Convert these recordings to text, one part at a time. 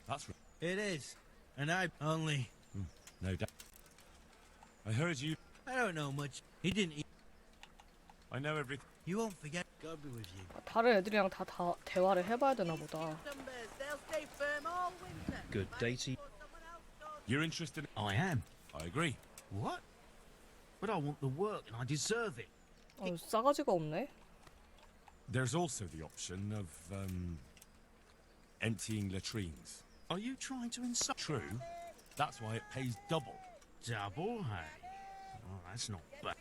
That's It is. And I only... no doubt. I heard you. I don't know much. He didn't eat. I know everything. You won't forget. God be with you. 다른 애들이랑 다 대화를 해봐야 되나 보다. Good day to you. You're interested. I am. I agree. What? But I want the work and I deserve it. 싸가지가 없네. There's also the option of emptying latrines. Are you trying to insult? True. That's why it pays double. Double, hey? Oh, that's not bad.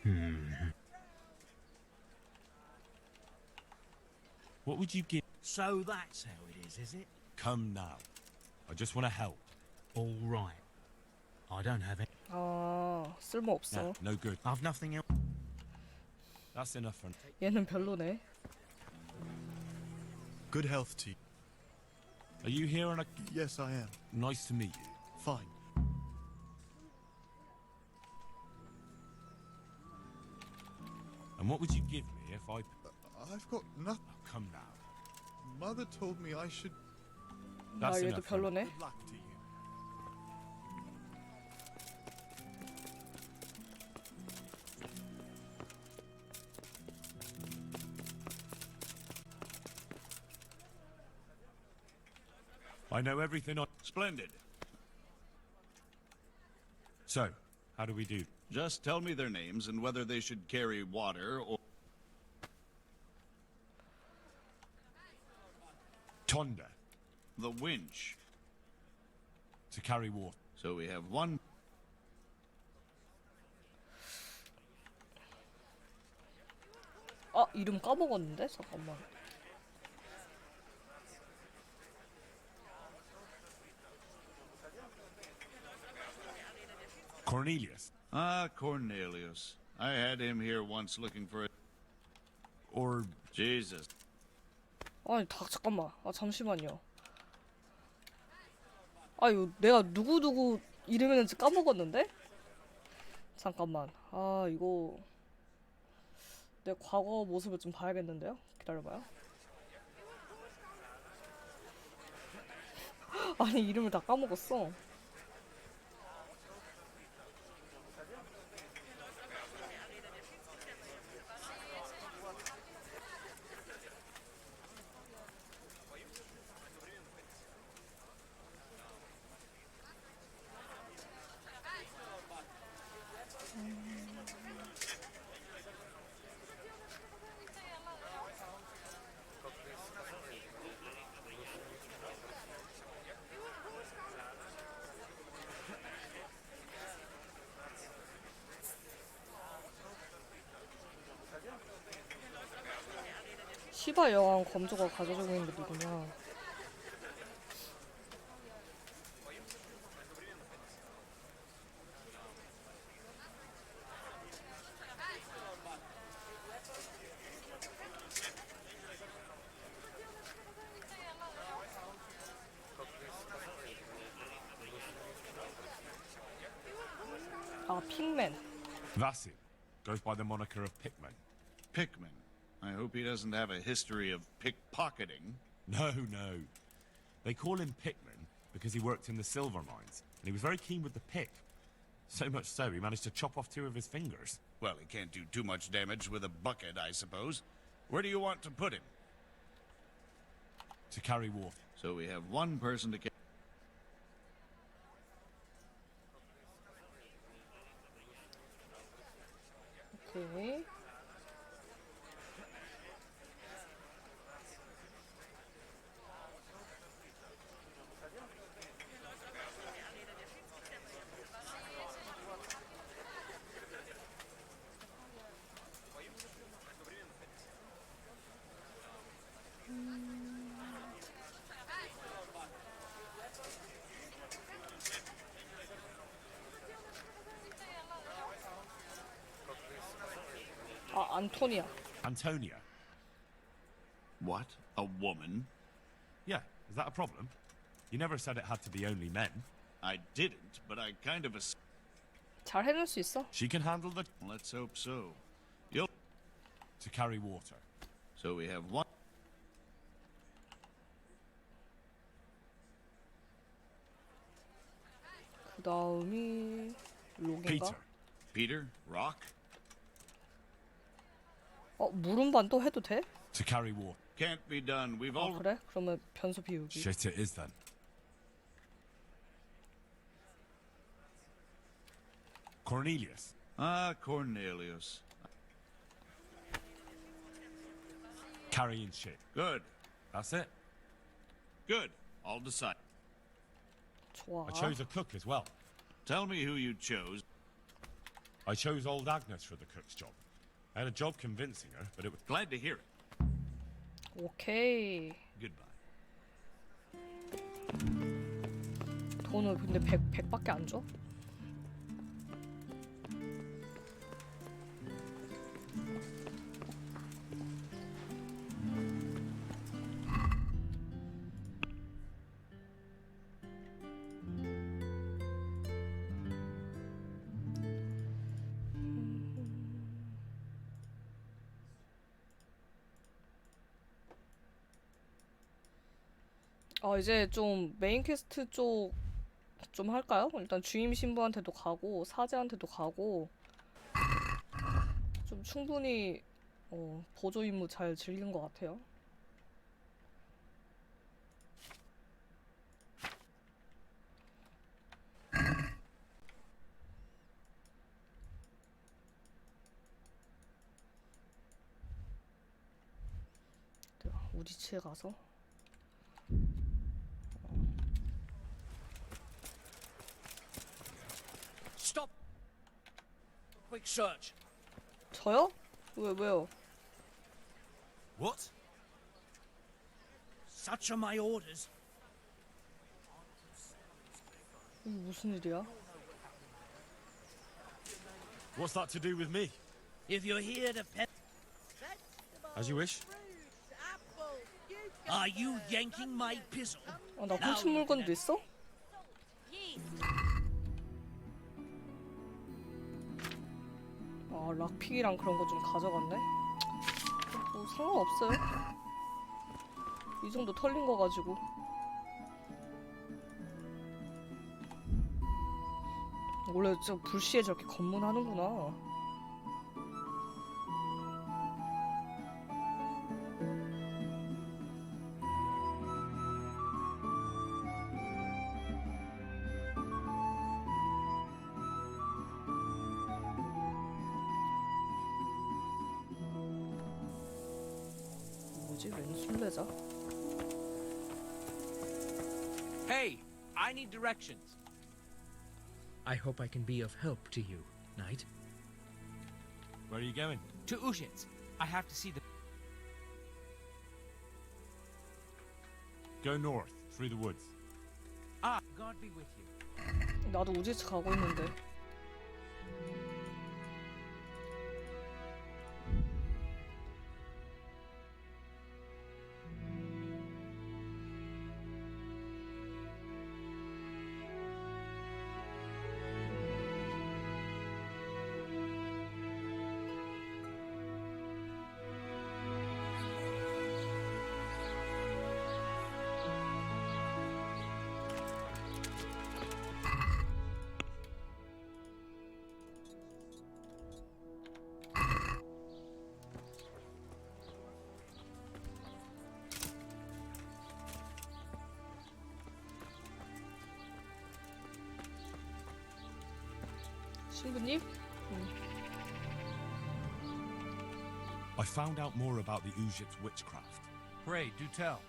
What would you give? So that's how it is it? Come now. I just want to help. All right. I don't have it. 아, 쓸모 없어. No good. I've nothing else. That's enough for. 얘는 별로네. Good health to you. Are you here on a? Yes, I am. Nice to meet you. Fine. And what would you give me if I? I've got nothing. Oh, come now. Mother told me I should. 아, That's 얘도 enough. For 별로네. Good luck to you. I know everything on. Splendid. So, how do we do? Just tell me their names and whether they should carry water or... Tonda the winch. to carry water. So we have one... 아, 이름 까먹었는데? 잠깐만. Cornelius Ah, Cornelius. I had him here once looking for it. or Jesus. 아니, 잠깐만. 아, 잠시만요. 아, 이거 내가 누구 이름이었는지 까먹었는데? 잠깐만. 아, 이거 내 과거 모습을 좀 봐야겠는데요? 기다려봐요. 아니, 이름을 다 까먹었어. 시바 여왕 검조가 가져주고 있는 게 누구냐? 아, 핑맨. Vasil goes by the moniker of Pickman. Pickman. I hope he doesn't have a history of pickpocketing. No. They call him Pickman because he worked in the silver mines, and he was very keen with the pick. So much so, he managed to chop off 2 of his fingers. Well, he can't do too much damage with a bucket, I suppose. Where do you want to put him? To carry water. So we have one person to... 오케이. 아, 안토니아. Antonia. What? A woman? Yeah, is that a problem? You never said it had to be only men. I didn't, but I kind of... 잘 해낼 수 있어. She can handle the... Let's hope so. You'll... to carry water. So we have one... 다음이 록인가? Peter. Peter? Rock? 물음반 또 해도 돼? To carry water. Can't be done. We've 아 all... 그래? 그러면 변수 비우기. Shit it is then. Cornelius. Ah, Cornelius. Carrying shit. Good. That's it. Good. I'll decide. 좋아. I chose a cook as well. Tell me who you chose. I chose old Agnes for the cook's job. I had a job convincing her, but it was... Glad to hear it. 오케이. Goodbye. 돈을 근데 100밖에 안 줘? 이제 좀 메인 퀘스트 쪽 좀 할까요? 일단 주임 신부한테도 가고 사제한테도 가고 좀 충분히 보조 임무 잘 즐긴 것 같아요. 우지치에 가서 Stop! Quick search. 저요? 왜요? What? Such are my orders. 이게 무슨 일이야? What's that to do with me? If you're here to pet, As you wish. are you yanking my pizzle? 나 훔친 물건도 있어? 락픽이랑 그런 거 좀 가져갔네? 뭐 상관없어요. 이 정도 털린 거 가지고. 원래 저 불시에 저렇게 검문하는구나. 뭐지? 웬 술래자? Hey, I need directions. I hope I can be of help to you, Knight. Where are you going? To Ushitz. I have to see the... Go north, through the woods. Ah, God be with you. 나도 우지치 가고 있는데. 신부님? I found out more about the Ujit's witchcraft. Pray, do tell.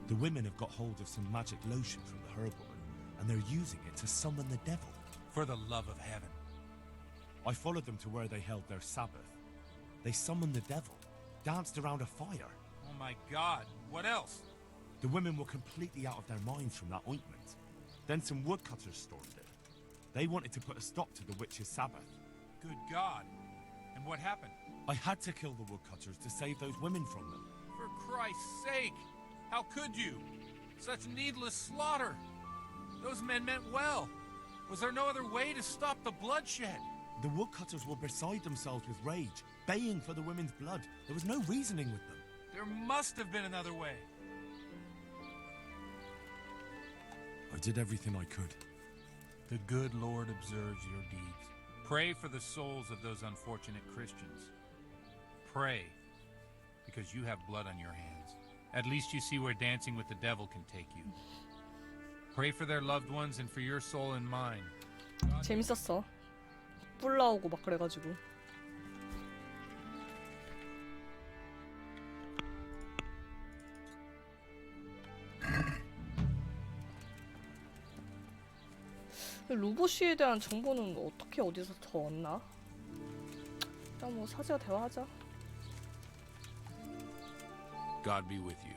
The women have got hold of some magic lotion from the herbalman, and they're using it to summon the devil. For the love of heaven. I followed them to where they held their Sabbath. They summoned the devil, danced around a fire. Oh my God, what else? The women were completely out of their minds from that ointment. Then some woodcutters stormed it. They wanted to put a stop to the witch's Sabbath. Good God. And what happened? I had to kill the woodcutters to save those women from them. For Christ's sake! How could you? Such needless slaughter! Those men meant well. Was there no other way to stop the bloodshed? The woodcutters were beside themselves with rage, baying for the women's blood. There was no reasoning with them. There must have been another way. I did everything I could. The good Lord observes your deeds. Pray for the souls of those unfortunate Christians. Pray, because you have blood on your hands. At least you see where dancing with the devil can take you. Pray for their loved ones and for your soul and mine. 재밌었어. 뿔 나오고 막 그래가지고. 로봇시에 대한 정보는 어떻게 어디서 더 얻나? 일단 뭐 사제와 대화하자. God be with you.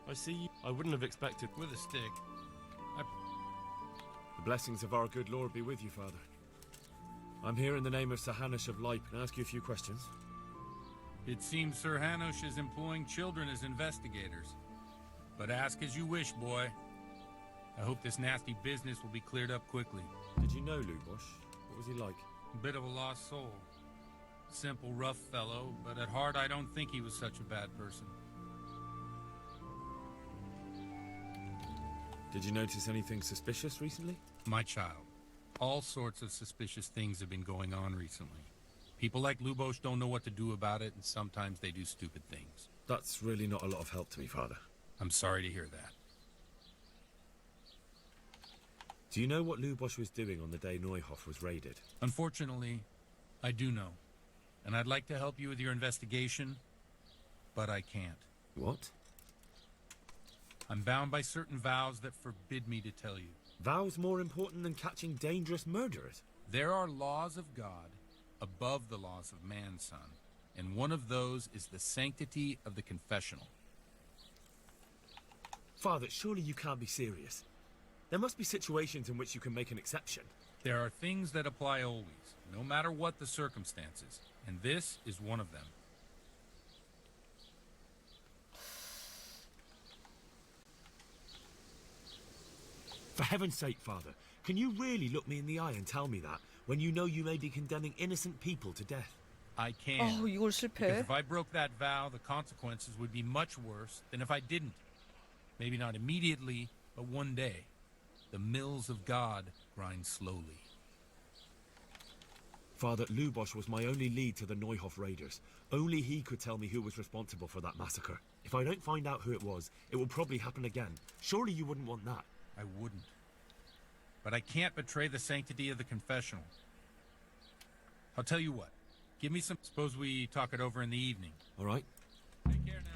I see. I wouldn't have expected. With a stick. The blessings of our good Lord be with you, Father. I'm here in the name of Sir Hanush of Leip and ask you a few questions. It seems Sir Hanush is employing children as investigators. But ask as you wish, boy. I hope this nasty business will be cleared up quickly. Did you know Lubosh? What was he like? A bit of a lost soul. Simple, rough fellow, but at heart I don't think he was such a bad person. Did you notice anything suspicious recently? My child, all sorts of suspicious things have been going on recently. People like Lubosh don't know what to do about it, and sometimes they do stupid things. That's really not a lot of help to me, Father. I'm sorry to hear that. Do you know what Lubosh was doing on the day Neuhoff was raided? Unfortunately, I do know. And I'd like to help you with your investigation, but I can't. What? I'm bound by certain vows that forbid me to tell you. Vows more important than catching dangerous murderers? There are laws of God above the laws of man, son. And one of those is the sanctity of the confessional. Father, surely you can't be serious. There must be situations in which you can make an exception. There are things that apply always, no matter what the circumstances. And this is one of them. For heaven's sake, Father, can you really look me in the eye and tell me that when you know you may be condemning innocent people to death? I can. 이걸 Because 실패. if I broke that vow, the consequences would be much worse than if I didn't. Maybe not immediately, but one day. The mills of God grind slowly. Father, Lubosh was my only lead to the Neuhoff raiders. Only he could tell me who was responsible for that massacre. If I don't find out who it was, it will probably happen again. Surely you wouldn't want that. I wouldn't. But I can't betray the sanctity of the confessional. I'll tell you what. Give me some... Suppose we talk it over in the evening. All right? Take care now.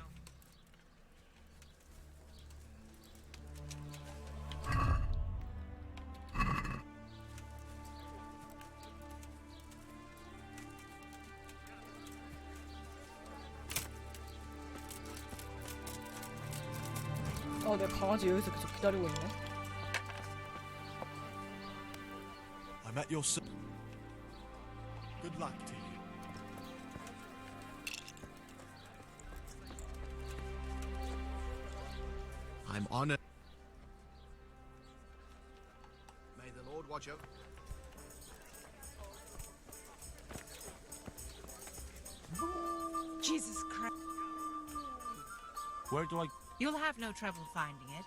내 강아지 여기서 계속 기다리고 있네. I'm at your service. Good luck to you. I'm on it. May the Lord watch over. Jesus Christ. Where do I... You'll have no trouble finding it.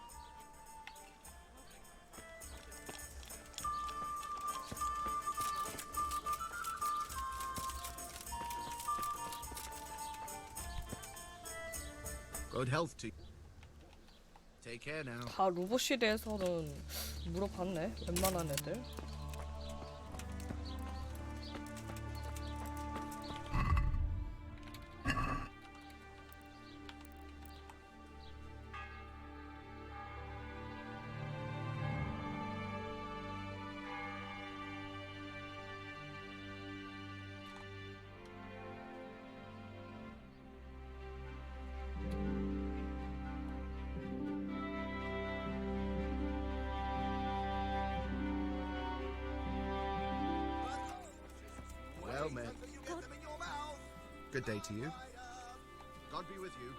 Good health to you. Take care now. 다 로봇에 대해서는 물어봤네. 웬만한 애들. Well met. Good day to you. God be with you.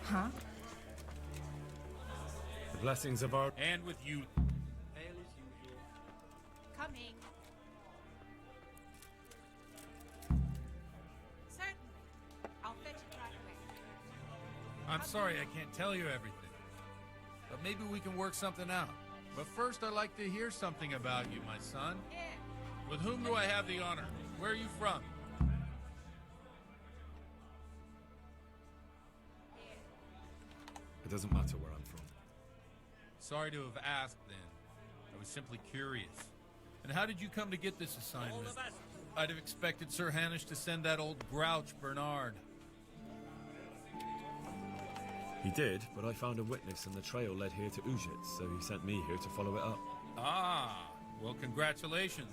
Huh? blessings of our... And with you. Coming. Certainly. I'll fetch it right away. I'm sorry I can't tell you everything. But maybe we can work something out. But first I'd like to hear something about you, my son. Yeah. With whom do I have the honor? Where are you from? It doesn't matter where I'm from. Sorry to have asked then. I was simply curious. And how did you come to get this assignment? I'd have expected Sir Hanish to send that old grouch, Bernard. He did, but I found a witness and the trail led here to Ujit, so he sent me here to follow it up. Ah, well, congratulations.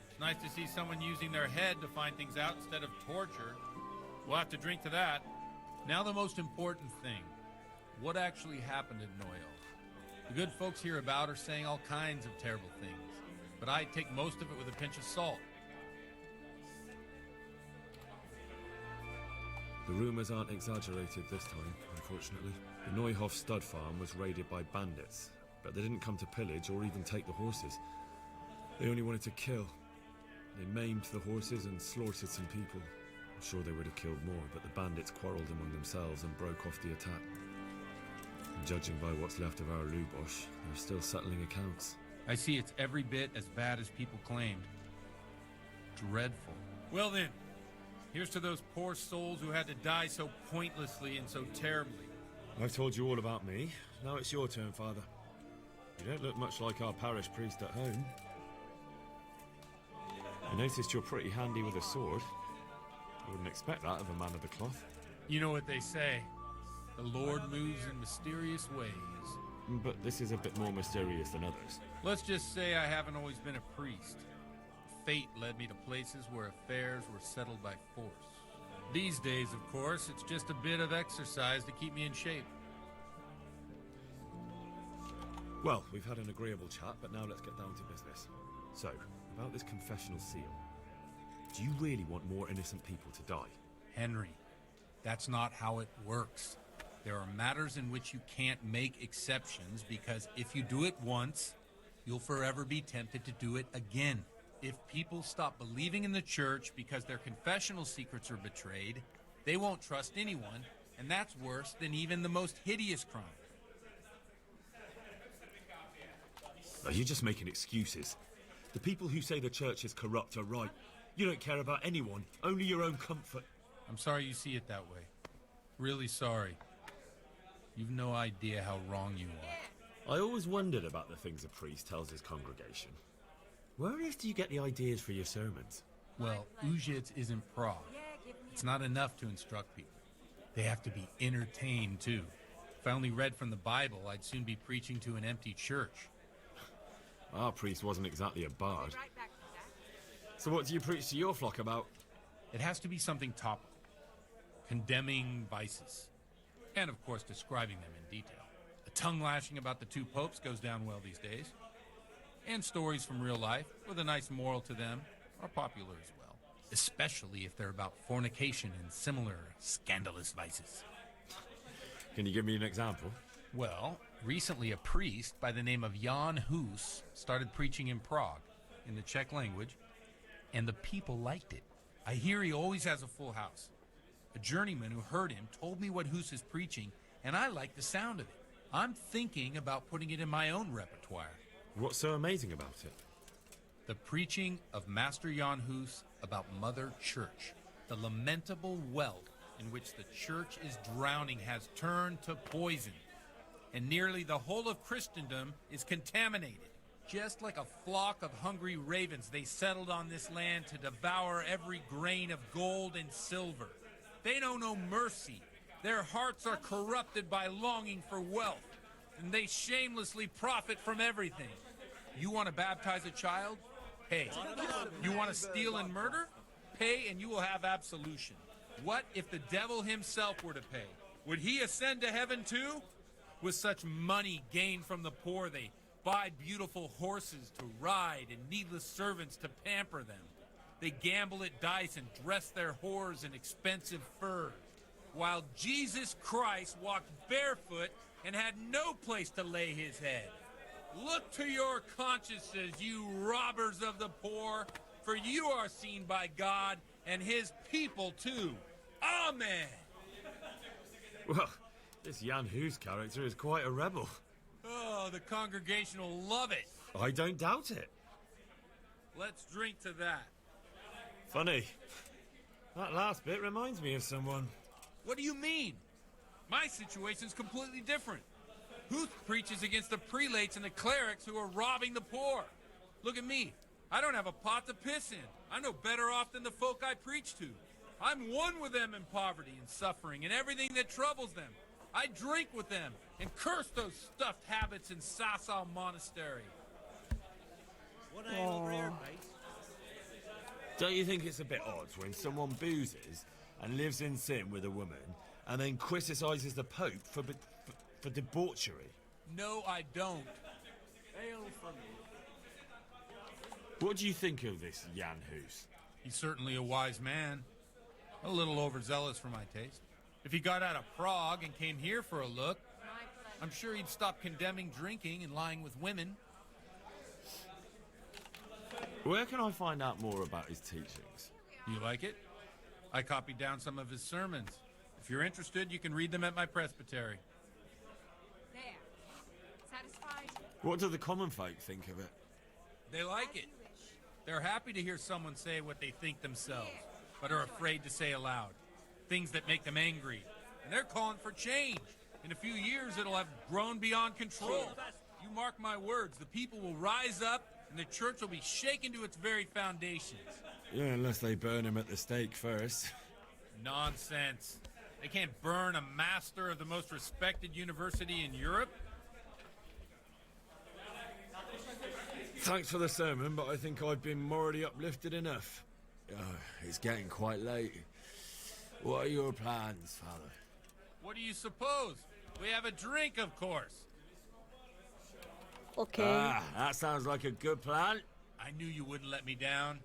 It's nice to see someone using their head to find things out instead of torture. We'll have to drink to that. Now the most important thing. What actually happened in Noyal? The good folks hereabout are saying all kinds of terrible things, but I take most of it with a pinch of salt. The rumors aren't exaggerated this time, unfortunately. The Neuhof stud farm was raided by bandits, but they didn't come to pillage or even take the horses. They only wanted to kill. They maimed the horses and slaughtered some people. I'm sure they would have killed more, but the bandits quarreled among themselves and broke off the attack. And judging by what's left of our Lubosh, they're still settling accounts. I see it's every bit as bad as people claimed. Dreadful. Well then, here's to those poor souls who had to die so pointlessly and so terribly. I've told you all about me. Now it's your turn, Father. You don't look much like our parish priest at home. I noticed you're pretty handy with a sword. I wouldn't expect that of a man of the cloth. You know what they say. The Lord moves in mysterious ways. But this is a bit more mysterious than others. Let's just say I haven't always been a priest. Fate led me to places where affairs were settled by force. These days, of course, it's just a bit of exercise to keep me in shape. Well, we've had an agreeable chat, but now let's get down to business. So, about this confessional seal. Do you really want more innocent people to die? Henry, that's not how it works. There are matters in which you can't make exceptions because if you do it once, you'll forever be tempted to do it again. If people stop believing in the church because their confessional secrets are betrayed, they won't trust anyone, and that's worse than even the most hideous crime. Are you just making excuses? The people who say the church is corrupt are right. You don't care about anyone, only your own comfort. I'm sorry you see it that way. Really sorry. You've no idea how wrong you are. I always wondered about the things a priest tells his congregation. Where on earth do you get the ideas for your sermons? Well, Ujits isn't Prague. It's not enough to instruct people. They have to be entertained, too. If I only read from the Bible, I'd soon be preaching to an empty church. Our priest wasn't exactly a bard. So what do you preach to your flock about? It has to be something topical. Condemning vices. And, of course, describing them in detail. A tongue-lashing about the two popes goes down well these days. And stories from real life, with a nice moral to them, are popular as well. Especially if they're about fornication and similar scandalous vices. Can you give me an example? Well, recently a priest by the name of Jan Hus started preaching in Prague, in the Czech language, and the people liked it. I hear he always has a full house. A journeyman who heard him told me what Hus is preaching, and I like the sound of it. I'm thinking about putting it in my own repertoire. What's so amazing about it? The preaching of Master Jan Hus about Mother Church. The lamentable wealth in which the church is drowning has turned to poison. And nearly the whole of Christendom is contaminated. Just like a flock of hungry ravens, they settled on this land to devour every grain of gold and silver. They know no mercy. Their hearts are corrupted by longing for wealth, and they shamelessly profit from everything. You want to baptize a child? Pay. You want to steal and murder? Pay and you will have absolution. What if the devil himself were to pay? Would he ascend to heaven too? With such money gained from the poor, they buy beautiful horses to ride and needless servants to pamper them. They gamble at dice and dress their whores in expensive furs. While Jesus Christ walked barefoot and had no place to lay his head. Look to your consciences, you robbers of the poor, for you are seen by God and his people too. Amen. Well, this Jan Hus character is quite a rebel. Oh, the congregation will love it. I don't doubt it. Let's drink to that. Funny. That last bit reminds me of someone. What do you mean? My situation's completely different. Huth preaches against the prelates and the clerics who are robbing the poor. Look at me. I don't have a pot to piss in. I'm no better off than the folk I preach to. I'm one with them in poverty and suffering and everything that troubles them. I drink with them and curse those stuffed habits in Sasau Monastery. What ain't over here, mate? Don't you think it's a bit odd when someone boozes and lives in sin with a woman and then criticises the Pope for debauchery? No, I don't. Ale for me. What do you think of this Jan Hus? He's certainly a wise man. A little overzealous for my taste. If he got out of Prague and came here for a look, I'm sure he'd stop condemning drinking and lying with women. Where can I find out more about his teachings? You like it? I copied down some of his sermons. If you're interested, you can read them at my presbytery. There. Satisfied? What do the common folk think of it? They like it. They're happy to hear someone say what they think themselves, but are afraid to say aloud. Things that make them angry. And they're calling for change. In a few years, it'll have grown beyond control. You mark my words, the people will rise up, and the church will be shaken to its very foundations. Yeah, unless they burn him at the stake first. Nonsense. They can't burn a master of the most respected university in Europe. Thanks for the sermon, but I think I've been morally uplifted enough. It's getting quite late. What are your plans, Father? What do you suppose? We have a drink, of course. Okay. That sounds like a good plan. I knew you wouldn't let me down.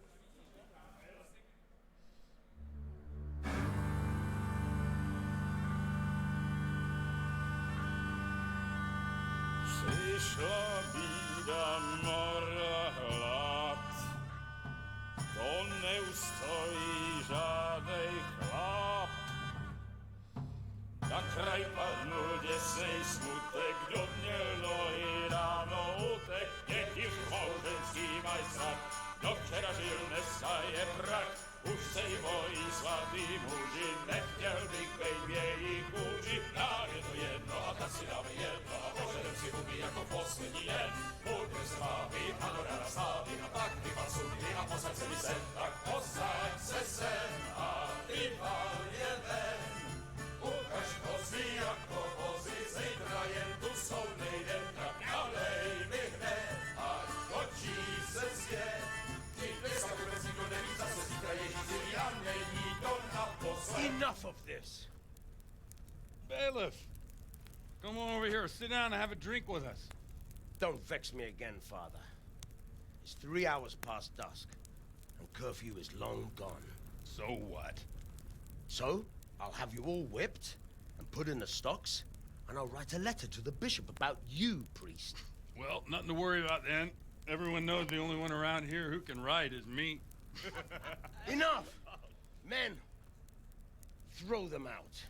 Przyszła bida mora lat, to nie ustoi żadnej chlap. Na kraj padł dziesnej smutek, do mnie i rano utek, niech już małżeński majstrat, do wczera żylne staje brak. Už sejmoj svatý muži, nechtěl bych bejbě jich kůži. Nám je to jedno a tak si dáme jedno a požerem si huby jako poslední den. Buďme s vámi a do rána slávy a tak vypal sudy a posaď se mi sem. Tak posaď se sem a vypal je ven. Ukaž kozy jako vozy, zítra jen tu soudnej den. Tak nalej mi hned, ať točí se svět. Enough of this! Bailiff! Come on over here, sit down and have a drink with us. Don't vex me again, Father. It's 3 hours past dusk, and curfew is long gone. So what? So, I'll have you all whipped, and put in the stocks, and I'll write a letter to the bishop about you, priest. Well, nothing to worry about then. Everyone knows the only one around here who can write is me. Enough! Men, throw them out.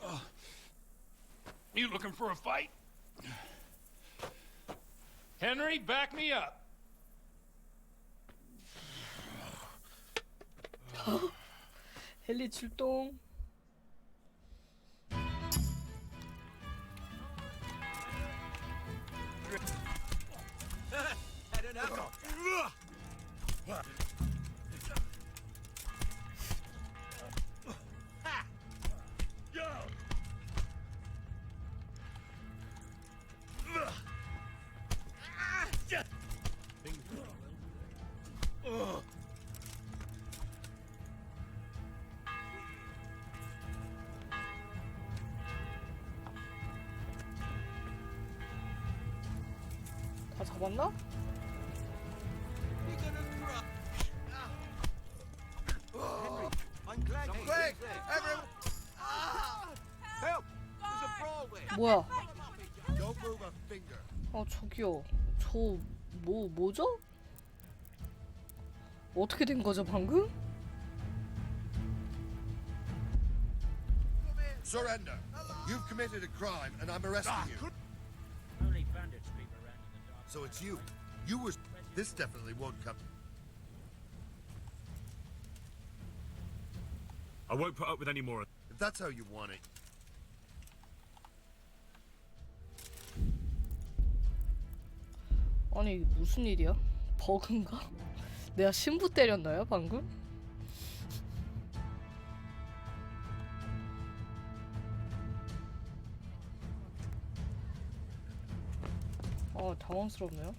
Oh. You looking for a fight? Henry, back me up. 헨리 출동. 다 잡았나? Quick! Everyone! Help! There's a brawl there! 뭐야? Don't move a finger. 저기요. 뭐죠? 어떻게 된 거죠, 방금? Surrender. You've committed a crime and I'm arresting you. Only bandits sleep around in the dark. So it's you. You were... This definitely won't come... I won't put up with any more. If that's how you want it. 아니 무슨 일이야? 버그인가? 내가 신부 때렸나요 방금? 당황스럽네요.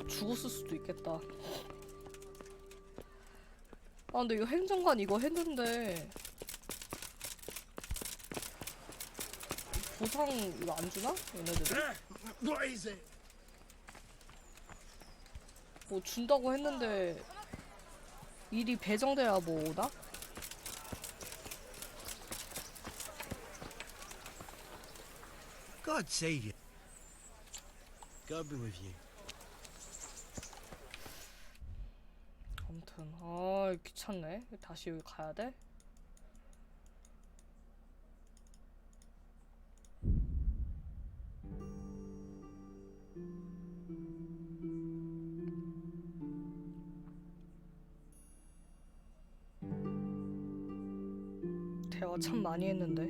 죽었을 수도 있겠다. 근데 이거 행정관 이거 했는데 보상 이거 안 주나? 얘네들이? 뭐 준다고 했는데 일이 배정돼야 뭐 오나? God save you. God be with you. 아무튼 귀찮네. 다시 여기 가야 돼? 대화 참 많이 했는데.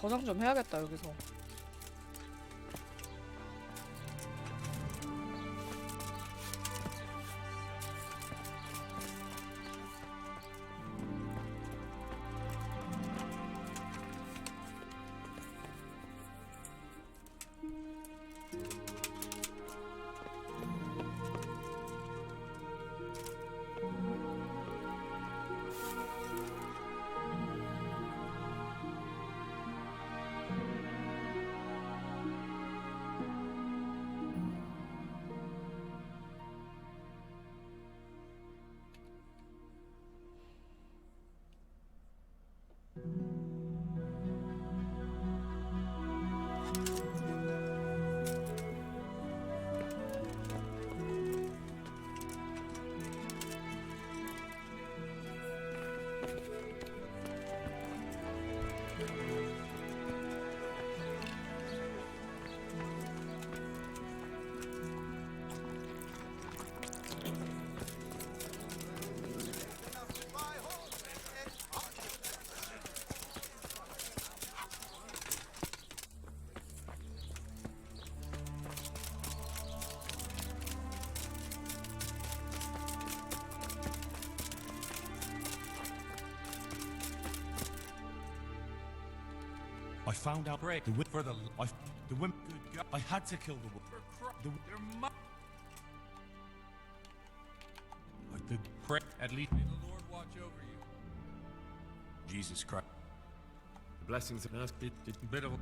저장 좀 해야겠다 여기서. I found out Break the for the women. good God. I had to kill the woman. Pray at least may the Lord watch over you. Jesus Christ. The blessings of Bit of